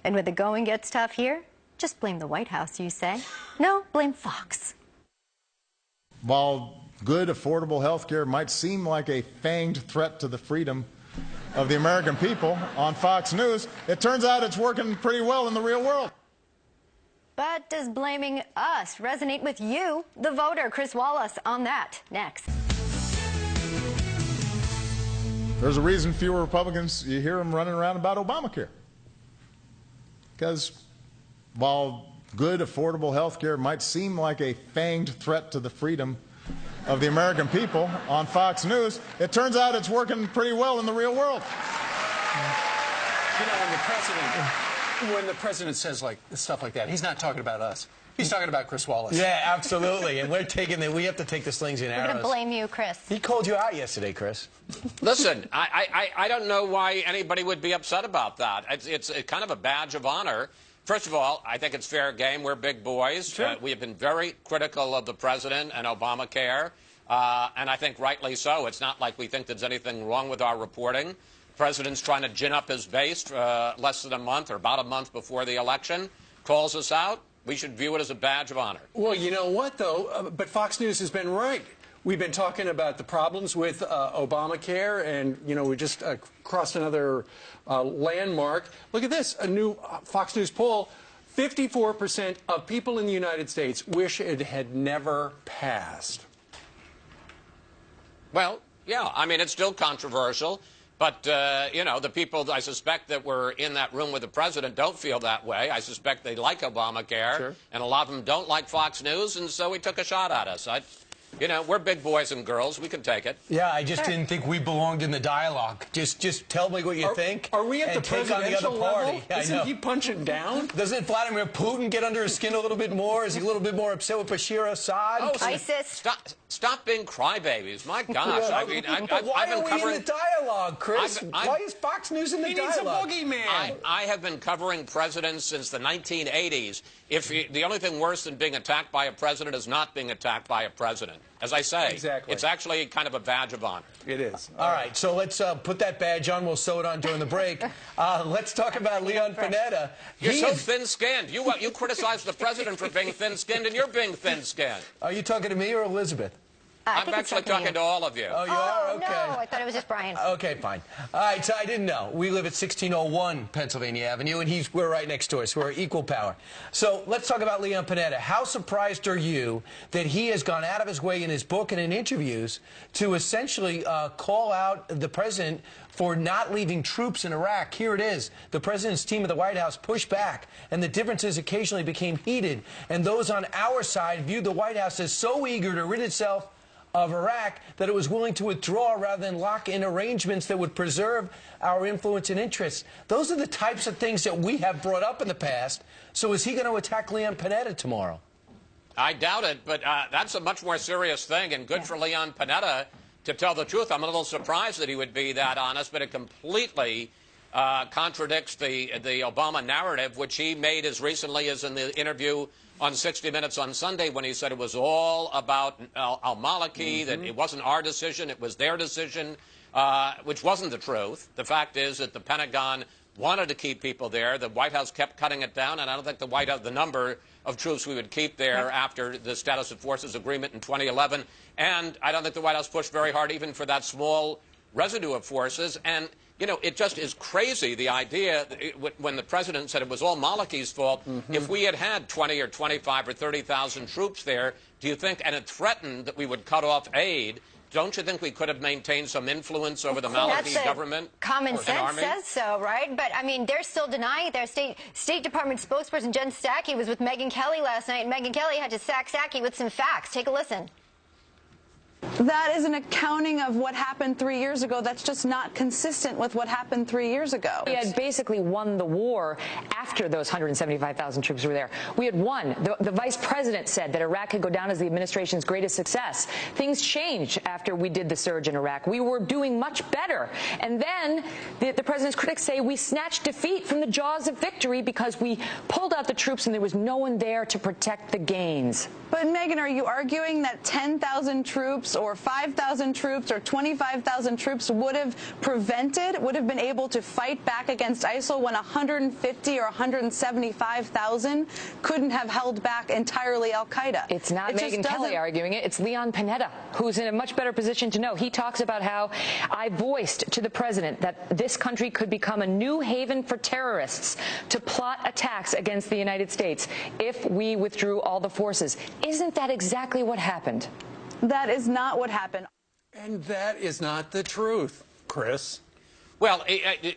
And when the going gets tough here, just blame the White House, you say. No, blame Fox. While good, affordable health care might seem like a fanged threat to the freedom of the American people on Fox News, it turns out it's working pretty well in the real world. But does blaming us resonate with you, the voter? Chris Wallace on that next. There's a reason fewer Republicans, you hear them running around about Obamacare. Because while good, affordable health care might seem like a fanged threat to the freedom of the American people on Fox News, it turns out it's working pretty well in the real world. You know, when the president says stuff like that, he's not talking about us. He's talking about Chris Wallace. Yeah, absolutely. And we have to take the slings and arrows. We're going to blame you, Chris. He called you out yesterday, Chris. Listen, I don't know why anybody would be upset about that. It's kind of a badge of honor. First of all, I think it's fair game. We're big boys. Sure. We have been very critical of the president and Obamacare, and I think rightly so. It's not like we think there's anything wrong with our reporting. The president's trying to gin up his base less than a month or about a month before the election, calls us out. We should view it as a badge of honor. Well, you know what, though? But Fox News has been right. We've been talking about the problems with Obamacare, and, you know, we just crossed another landmark. Look at this, a new Fox News poll. 54% of people in the United States wish it had never passed. Well, yeah, I mean, it's still controversial. But, you know, the people I suspect that were in that room with the president don't feel that way. I suspect they like Obamacare. Sure. And a lot of them don't like Fox News, and so he took a shot at us. You know, we're big boys and girls. We can take it. Yeah, I just didn't think we belonged in the dialogue. Just tell me what you think. Are we at the presidential level? Isn't he punching down? Doesn't Vladimir Putin get under his skin a little bit more? Is he a little bit more upset with Bashir Assad? Oh, ISIS. Stop being crybabies. My gosh. I mean, why I've been are we in the dialogue, Chris? Why is Fox News in the dialogue? He needs a boogeyman. I have been covering presidents since the 1980s. The only thing worse than being attacked by a president is not being attacked by a president. As I say, exactly. It's actually kind of a badge of honor. It is. All right, so let's put that badge on. We'll sew it on during the break. Let's talk about Leon Panetta. You're so thin-skinned. You criticize the president for being thin-skinned, and you're being thin-skinned. Are you talking to me or Elizabeth? I'm actually talking to all of you. Oh, you are? Okay. No, I thought it was just Brian. Okay, fine. All right, so I didn't know. We live at 1601 Pennsylvania Avenue, and we're right next door, so we're equal power. So let's talk about Leon Panetta. How surprised are you that he has gone out of his way in his book and in interviews to essentially call out the president for not leaving troops in Iraq? Here it is. The president's team at the White House pushed back, and the differences occasionally became heated, and those on our side viewed the White House as so eager to rid itself of Iraq that it was willing to withdraw rather than lock in arrangements that would preserve our influence and interests. Those are the types of things that we have brought up in the past. So is he going to attack Leon Panetta tomorrow? I doubt it, but that's a much more serious thing, and good for Leon Panetta to tell the truth. I'm a little surprised that he would be that honest, but it completely contradicts the Obama narrative, which he made as recently as in the interview on 60 Minutes on Sunday when he said it was all about al-Maliki, that it wasn't our decision, it was their decision, which wasn't the truth. The fact is that the Pentagon wanted to keep people there. The White House kept cutting it down, and I don't think the White House, the number of troops we would keep there after the Status of Forces agreement in 2011, and I don't think the White House pushed very hard even for that small residue of forces. And you know, it just is crazy, the idea, when the president said it was all Maliki's fault. If we had had 20 or 25 or 30,000 troops there, do you think, and it threatened that we would cut off aid, don't you think we could have maintained some influence over the Maliki government? Common sense says so, right? But, I mean, they're still denying it. Their State Department spokesperson, Jen Psaki, was with Megyn Kelly last night, and Megyn Kelly had to sack Psaki with some facts. Take a listen. That is an accounting of what happened 3 years ago. That's just not consistent with what happened 3 years ago. We had basically won the war after those 175,000 troops were there. We had won. The vice president said that Iraq could go down as the administration's greatest success. Things changed after we did the surge in Iraq. We were doing much better. And then the president's critics say we snatched defeat from the jaws of victory because we pulled out the troops and there was no one there to protect the gains. But, Megyn, are you arguing that 10,000 troops troops or 5,000 troops or 25,000 troops would have been able to fight back against ISIL when 150 or 175,000 couldn't have held back entirely al-Qaeda. It's not Megyn Kelly arguing it. It's Leon Panetta, who's in a much better position to know. He talks about how I voiced to the president that this country could become a new haven for terrorists to plot attacks against the United States if we withdrew all the forces. Isn't that exactly what happened? That is not what happened. And that is not the truth, Chris. Well,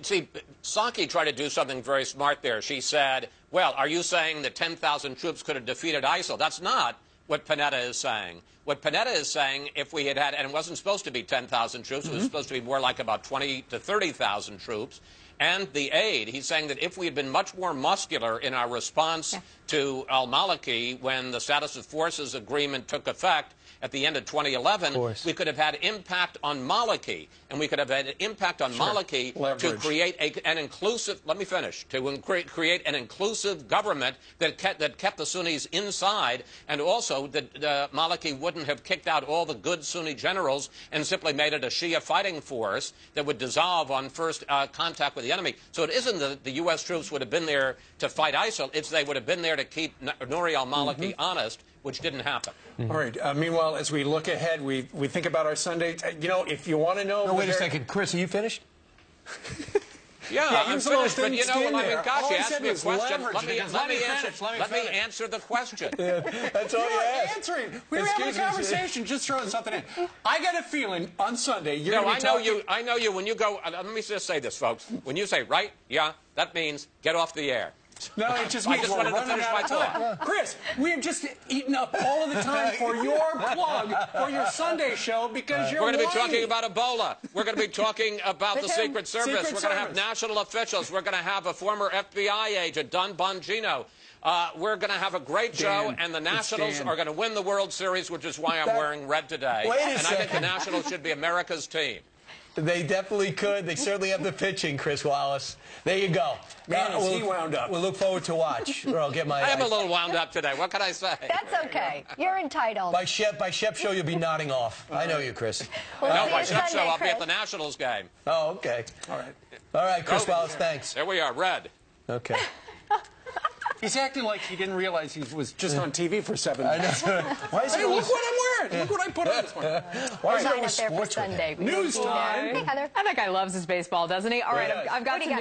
see, Psaki tried to do something very smart there. She said, well, are you saying that 10,000 troops could have defeated ISIL? That's not what Panetta is saying. What Panetta is saying, if we had, and it wasn't supposed to be 10,000 troops, it was supposed to be more like about 20 to 30,000 troops, and the aid, he's saying that if we had been much more muscular in our response to al-Maliki when the status of forces agreement took effect at the end of 2011, we could have had impact on Maliki, and we could have had impact on Maliki to create an inclusive, let me finish, to create an inclusive government that kept the Sunnis inside, and also that Maliki wouldn't have kicked out all the good Sunni generals and simply made it a Shia fighting force that would dissolve on first contact with the enemy. So it isn't that the U.S. troops would have been there to fight ISIL, it's they would have been there to keep Nouri al-Maliki honest, which didn't happen. All right. Meanwhile, as we look ahead, we think about our Sunday. You know, if you want to know... No, wait a second. Chris, are you finished? Yeah, I'm finished, but you know, I mean, gosh, you asked me a question. Let me answer the question. That's all you asked. Answering. We were having a conversation, just throwing something in. I got a feeling on Sunday you're no, going to be talking... I know you when you go... let me just say this, folks. When you say, right, yeah, that means get off the air. No, it just means wanted to finish my thought. Chris, we have just eaten up all of the time for your plug for your Sunday show because you're We're going to be whiny. talking about Ebola. We're going to be talking about the Secret Service. We're going to have national officials. We're going to have a former FBI agent, Don Bongino. We're going to have a great show, and the Nationals are going to win the World Series, which is why I'm wearing red today. And I think the Nationals should be America's team. They definitely could. They certainly have the pitching, Chris Wallace. There you go. Man, is he wound up. We'll look forward to watch. Or I'll get my... I am a little wound up today. What can I say? That's okay. You're entitled. By Shep Show, you'll be nodding off. I know you, Chris. We'll No, see by you Shep Show, Sunday, I'll be at Chris. the Nationals game. Oh, okay. All right, Chris Wallace, thanks. There we are, red. Okay. He's acting like he didn't realize he was just on TV for 7 minutes. Why is Hey, look what I'm wearing. Look what I put on this morning. Why is Sign it up there for Sunday. News time. Hey, Heather. I think guy loves his baseball, doesn't he? All right, I've got some news.